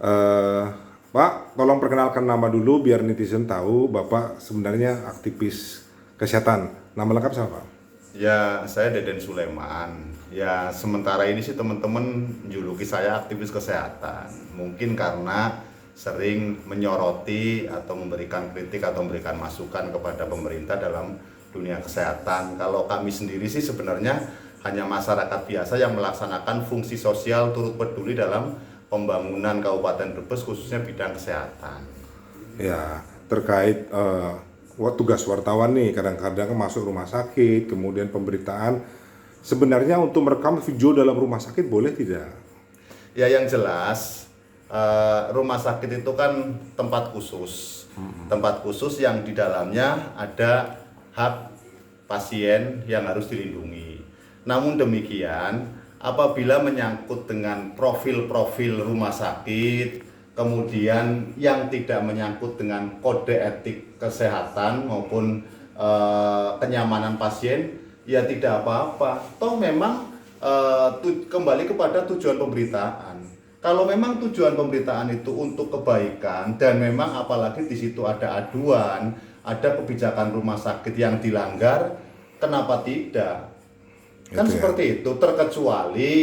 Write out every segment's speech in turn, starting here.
Eh, Pak, tolong perkenalkan nama dulu biar netizen tahu Bapak sebenarnya aktivis kesehatan. Nama lengkap siapa, Pak? Ya, saya Deden Sulaiman. Ya, sementara ini sih teman-teman juluki saya aktivis kesehatan. Mungkin karena sering menyoroti atau memberikan kritik atau memberikan masukan kepada pemerintah dalam dunia kesehatan. Kalau kami sendiri sih sebenarnya hanya masyarakat biasa yang melaksanakan fungsi sosial turut peduli dalam pembangunan Kabupaten Brebes khususnya bidang kesehatan. Ya, terkait tugas wartawan nih, kadang-kadang masuk rumah sakit, kemudian pemberitaan. Sebenarnya untuk merekam video dalam rumah sakit boleh tidak? Ya yang jelas rumah sakit itu kan tempat khusus, tempat khusus yang di dalamnya ada hak pasien yang harus dilindungi. Namun demikian, apabila menyangkut dengan profil-profil rumah sakit, kemudian yang tidak menyangkut dengan kode etik kesehatan maupun kenyamanan pasien, ya tidak apa-apa. Toh memang kembali kepada tujuan pemberitaan. Kalau memang tujuan pemberitaan itu untuk kebaikan dan memang apalagi di situ ada aduan, ada kebijakan rumah sakit yang dilanggar, kenapa tidak? Kan Itu ya. seperti itu, terkecuali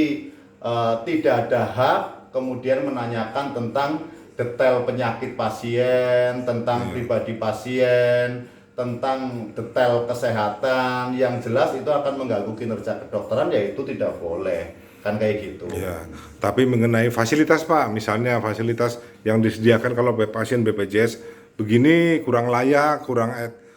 tidak ada hak kemudian menanyakan tentang detail penyakit pasien, tentang pribadi pasien, tentang detail kesehatan yang jelas itu akan mengganggu kinerja kedokteran, yaitu tidak boleh, kan kayak gitu. Ya, tapi mengenai fasilitas, Pak, misalnya fasilitas yang disediakan kalau pasien BPJS begini kurang layak, kurang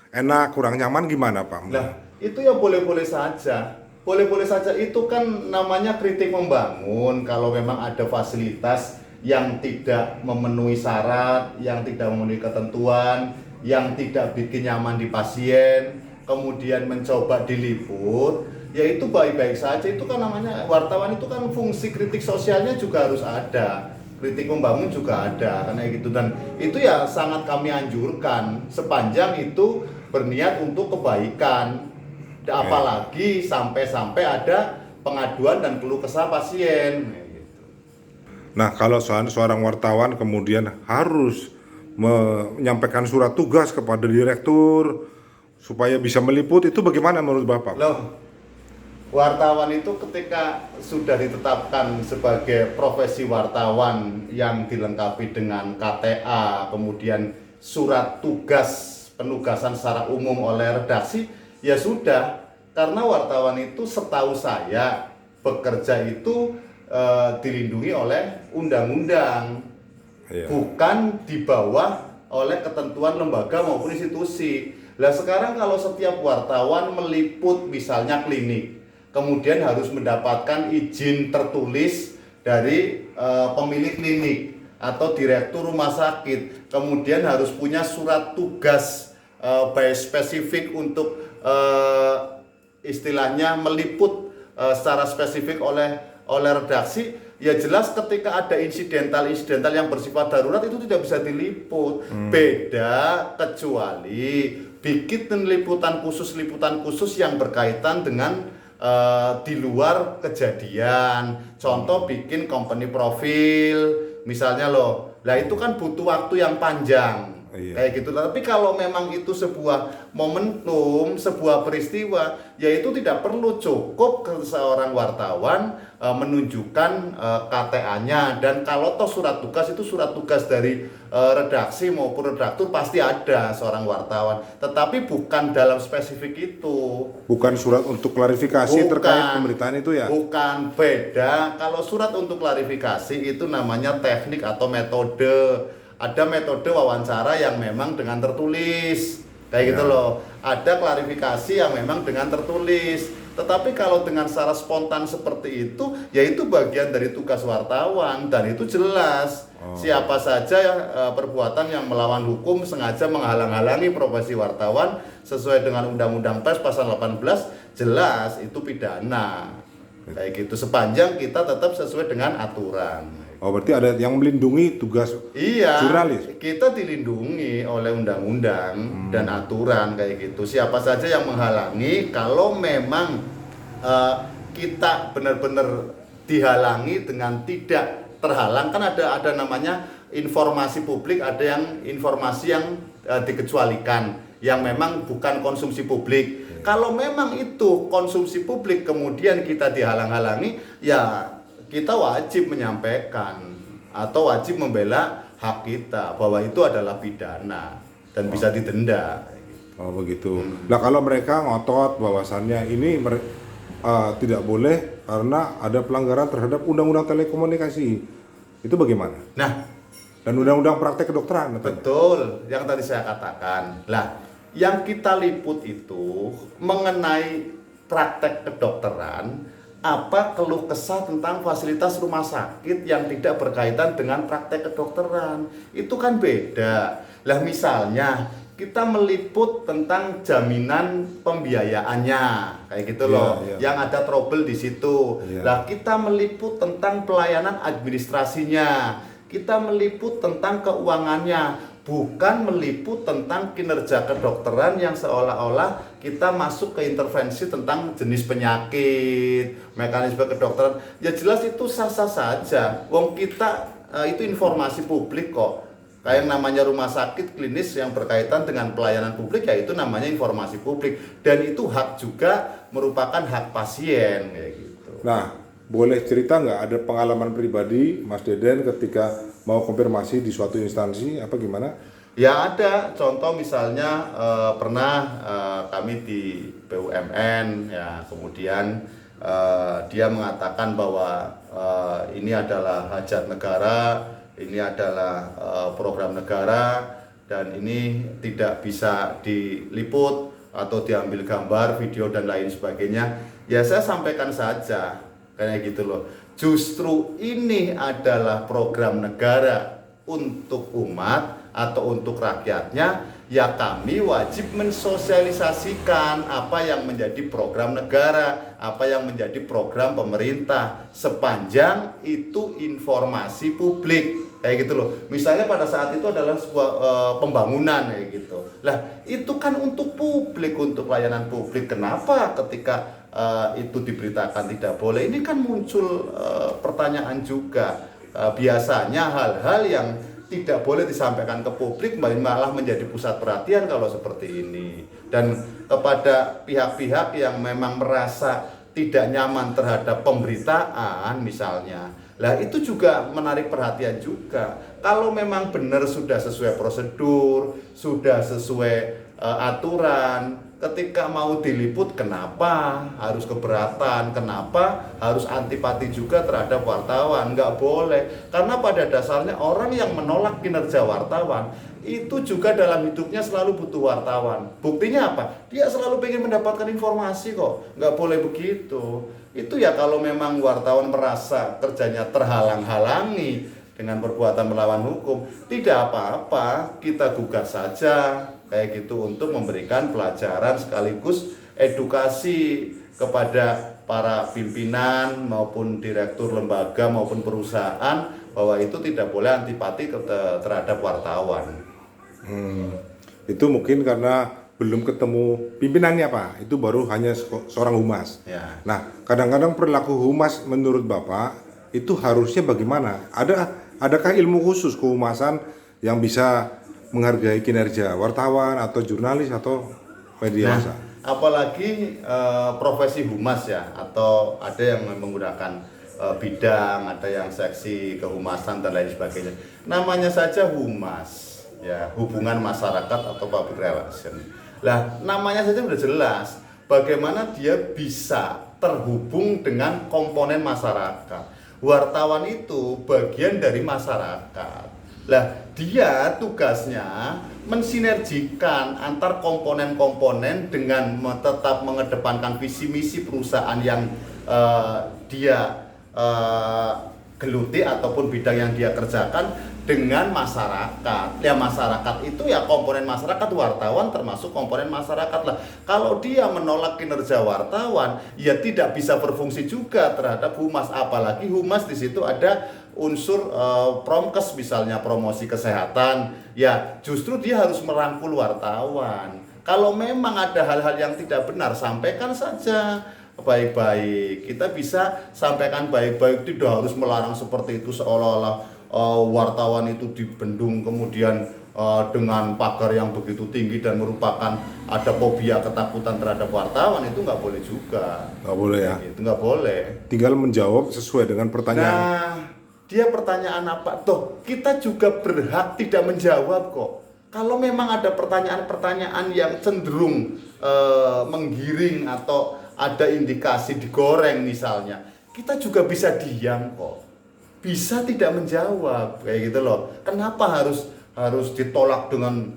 enak, kurang nyaman gimana, Pak? Nah, itu ya boleh-boleh saja. Boleh-boleh saja, itu kan namanya kritik membangun. Kalau memang ada fasilitas yang tidak memenuhi syarat, yang tidak memenuhi ketentuan, yang tidak bikin nyaman di pasien, kemudian mencoba diliput, ya itu baik-baik saja. Itu kan namanya wartawan, itu kan fungsi kritik sosialnya juga harus ada. Kritik membangun juga ada, karena gitu. Dan itu ya sangat kami anjurkan sepanjang itu berniat untuk kebaikan. Apalagi sampai-sampai ada pengaduan dan keluh kesah pasien. Nah, kalau seorang wartawan kemudian harus menyampaikan surat tugas kepada direktur supaya bisa meliput, itu bagaimana menurut Bapak? Loh, wartawan itu ketika sudah ditetapkan sebagai profesi wartawan yang dilengkapi dengan KTA, kemudian surat tugas penugasan secara umum oleh redaksi, ya sudah. Karena wartawan itu setahu saya bekerja itu dilindungi oleh undang-undang, Iya. bukan di bawah oleh ketentuan lembaga maupun institusi. Lah sekarang kalau setiap wartawan meliput misalnya klinik, kemudian harus mendapatkan izin tertulis dari pemilik klinik atau direktur rumah sakit, kemudian harus punya surat tugas spesifik untuk istilahnya meliput secara spesifik oleh redaksi, ya jelas ketika ada insidental yang bersifat darurat itu tidak bisa diliput. Beda kecuali bikin liputan khusus yang berkaitan dengan di luar kejadian. Contoh bikin company profil misalnya loh. Lah itu kan butuh waktu yang panjang. Iya. Kayak gitu. Tapi kalau memang itu sebuah momentum, sebuah peristiwa, ya itu tidak perlu, cukup seorang wartawan menunjukkan KTA-nya. Dan kalau toh surat tugas itu surat tugas dari redaksi maupun redaktur pasti ada seorang wartawan. Tetapi bukan dalam spesifik itu. Bukan surat untuk klarifikasi terkait pemberitaan itu ya? Bukan, beda. Kalau surat untuk klarifikasi itu namanya teknik atau metode. Ada metode wawancara yang memang dengan tertulis, kayak gitu loh. Ada klarifikasi yang memang dengan tertulis. Tetapi kalau dengan secara spontan seperti itu, ya itu bagian dari tugas wartawan dan itu jelas. Siapa saja perbuatan yang melawan hukum sengaja menghalang-halangi profesi wartawan sesuai dengan Undang-Undang Pers pasal 18, jelas itu pidana. Kayak gitu, sepanjang kita tetap sesuai dengan aturan. Oh, berarti ada yang melindungi tugas jurnalis? Kita dilindungi oleh undang-undang dan aturan kayak gitu. Siapa saja yang menghalangi, kalau memang kita benar-benar dihalangi dengan tidak terhalang, kan ada namanya informasi publik, ada yang informasi yang dikecualikan, yang memang bukan konsumsi publik. Kalau memang itu konsumsi publik kemudian kita dihalang-halangi, ya kita wajib menyampaikan atau wajib membela hak kita bahwa itu adalah pidana dan bisa didenda. Oh begitu. Nah kalau mereka ngotot bahwasannya ini tidak boleh karena ada pelanggaran terhadap Undang-Undang Telekomunikasi, itu bagaimana? Nah, Dan Undang-Undang Praktek Kedokteran. betul, yang tadi saya katakan. Lah, yang kita liput itu mengenai praktek kedokteran, apa keluh kesah tentang fasilitas rumah sakit yang tidak berkaitan dengan praktek kedokteran. Itu kan beda. Lah misalnya kita meliput tentang jaminan pembiayaannya, kayak gitu loh, yang ada trouble di situ. Lah kita meliput tentang pelayanan administrasinya, kita meliput tentang keuangannya, bukan meliput tentang kinerja kedokteran yang seolah-olah kita masuk ke intervensi tentang jenis penyakit, mekanisme kedokteran. Ya jelas itu sah-sah saja. Wong kita itu informasi publik kok. Kayak yang namanya rumah sakit klinis yang berkaitan dengan pelayanan publik, ya itu namanya informasi publik, dan itu hak juga merupakan hak pasien kayak gitu. Nah, boleh cerita nggak ada pengalaman pribadi Mas Deden ketika mau konfirmasi di suatu instansi apa gimana? Ya ada, contoh misalnya pernah kami di BUMN, ya kemudian dia mengatakan bahwa ini adalah hajat negara, ini adalah program negara, dan ini tidak bisa diliput atau diambil gambar, video dan lain sebagainya. Ya saya sampaikan saja kayak gitu loh. Justru ini adalah program negara untuk umat atau untuk rakyatnya, ya kami wajib mensosialisasikan apa yang menjadi program negara, apa yang menjadi program pemerintah, sepanjang itu informasi publik kayak gitu loh. Misalnya pada saat itu adalah sebuah pembangunan kayak gitu. Lah itu kan untuk publik, untuk layanan publik. Kenapa ketika itu diberitakan tidak boleh? Ini kan muncul pertanyaan juga. Biasanya hal-hal yang tidak boleh disampaikan ke publik malah menjadi pusat perhatian kalau seperti ini. Dan kepada pihak-pihak yang memang merasa tidak nyaman terhadap pemberitaan misalnya, lah itu juga menarik perhatian juga. Kalau memang benar sudah sesuai prosedur, sudah sesuai aturan, ketika mau diliput kenapa harus keberatan, kenapa harus antipati juga terhadap wartawan? Nggak boleh, karena pada dasarnya orang yang menolak kinerja wartawan itu juga dalam hidupnya selalu butuh wartawan. Buktinya apa? Dia selalu ingin mendapatkan informasi kok. Nggak boleh begitu. Itu ya kalau memang wartawan merasa kerjanya terhalang-halangi dengan perbuatan melawan hukum, tidak apa-apa, kita gugat saja kayak gitu untuk memberikan pelajaran sekaligus edukasi kepada para pimpinan maupun direktur lembaga maupun perusahaan bahwa itu tidak boleh antipati terhadap wartawan. Itu mungkin karena belum ketemu pimpinannya Pak, itu baru hanya seorang humas. Ya. Nah, kadang-kadang perilaku humas menurut Bapak itu harusnya bagaimana? Adakah ilmu khusus kehumasan yang bisa menghargai kinerja wartawan atau jurnalis atau media massa? Apalagi profesi humas ya, atau ada yang menggunakan bidang, ada yang seksi kehumasan dan lain sebagainya. Namanya saja humas, ya hubungan masyarakat atau public relation. Lah namanya saja sudah jelas bagaimana dia bisa terhubung dengan komponen masyarakat. Wartawan itu bagian dari masyarakat. Lah dia tugasnya mensinergikan antar komponen-komponen dengan tetap mengedepankan visi misi perusahaan yang dia geluti ataupun bidang yang dia kerjakan dengan masyarakat. Ya masyarakat itu ya komponen masyarakat, wartawan termasuk komponen masyarakat lah. Kalau dia menolak kinerja wartawan, ya tidak bisa berfungsi juga terhadap humas. Apalagi humas di situ ada unsur promkes misalnya, promosi kesehatan. Ya justru dia harus merangkul wartawan. Kalau memang ada hal-hal yang tidak benar, sampaikan saja. baik-baik. Kita bisa sampaikan baik-baik, tidak harus melarang seperti itu seolah-olah wartawan itu dibendung kemudian dengan pagar yang begitu tinggi dan merupakan ada fobia ketakutan terhadap wartawan. Itu nggak boleh juga. Nggak boleh ya. Itu nggak boleh. Tinggal menjawab sesuai dengan pertanyaan. Nah, dia pertanyaan apa? Toh, kita juga berhak tidak menjawab kok. Kalau memang ada pertanyaan-pertanyaan yang cenderung menggiring atau ada indikasi digoreng misalnya, kita juga bisa diam kok. Bisa tidak menjawab kayak gitu loh. Kenapa harus ditolak dengan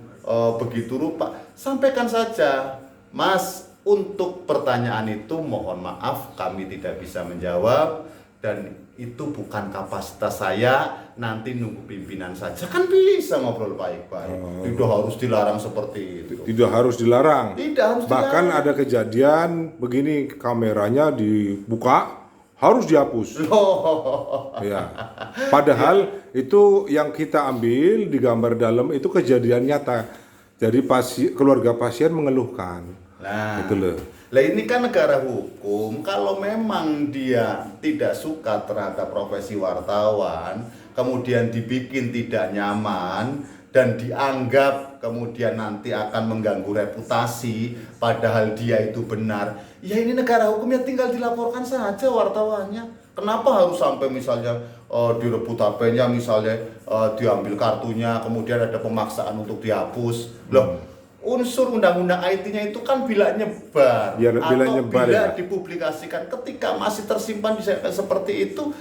begitu rupa? Sampaikan saja, Mas, untuk pertanyaan itu mohon maaf kami tidak bisa menjawab dan itu bukan kapasitas saya, nanti nunggu pimpinan saja. Kan bisa ngobrol baik-baik. Tidak harus dilarang seperti itu. Tidak harus dilarang. Tidak harus Bahkan dilarang. ada kejadian begini, kameranya dibuka harus dihapus. Loh. Ya. Padahal itu yang kita ambil di gambar dalam itu kejadian nyata. Jadi keluarga pasien mengeluhkan. Nah, Gitu loh. lah ini kan negara hukum. Kalau memang dia tidak suka terhadap profesi wartawan, kemudian dibikin tidak nyaman dan dianggap kemudian nanti akan mengganggu reputasi, padahal dia itu benar. Ya ini negara hukum, ya tinggal dilaporkan saja wartawannya. Kenapa harus sampai misalnya direbut HP-nya, misalnya diambil kartunya, kemudian ada pemaksaan untuk dihapus. Loh, unsur undang-undang IT-nya itu kan bila nyebar Biar bila atau nyebar, bila ya. dipublikasikan. Ketika masih tersimpan di seperti itu,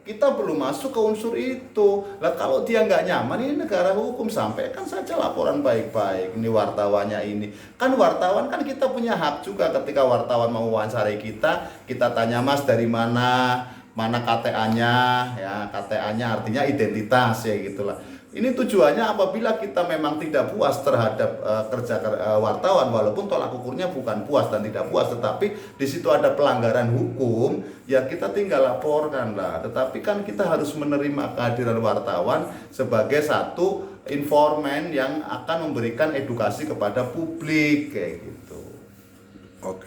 kita belum masuk ke unsur itu. Lah kalau dia nggak nyaman, ini negara hukum, sampaikan saja laporan baik-baik. Ini wartawannya ini. Kan wartawan kan kita punya hak juga ketika wartawan mau wawancarai kita tanya, Mas dari mana KTA-nya, ya KTA-nya artinya identitas ya gitulah. Ini tujuannya apabila kita memang tidak puas terhadap kerja wartawan, walaupun tolak ukurnya bukan puas dan tidak puas, tetapi di situ ada pelanggaran hukum, ya kita tinggal laporkan lah. Tetapi kan kita harus menerima kehadiran wartawan sebagai satu informan yang akan memberikan edukasi kepada publik kayak gitu. Oke.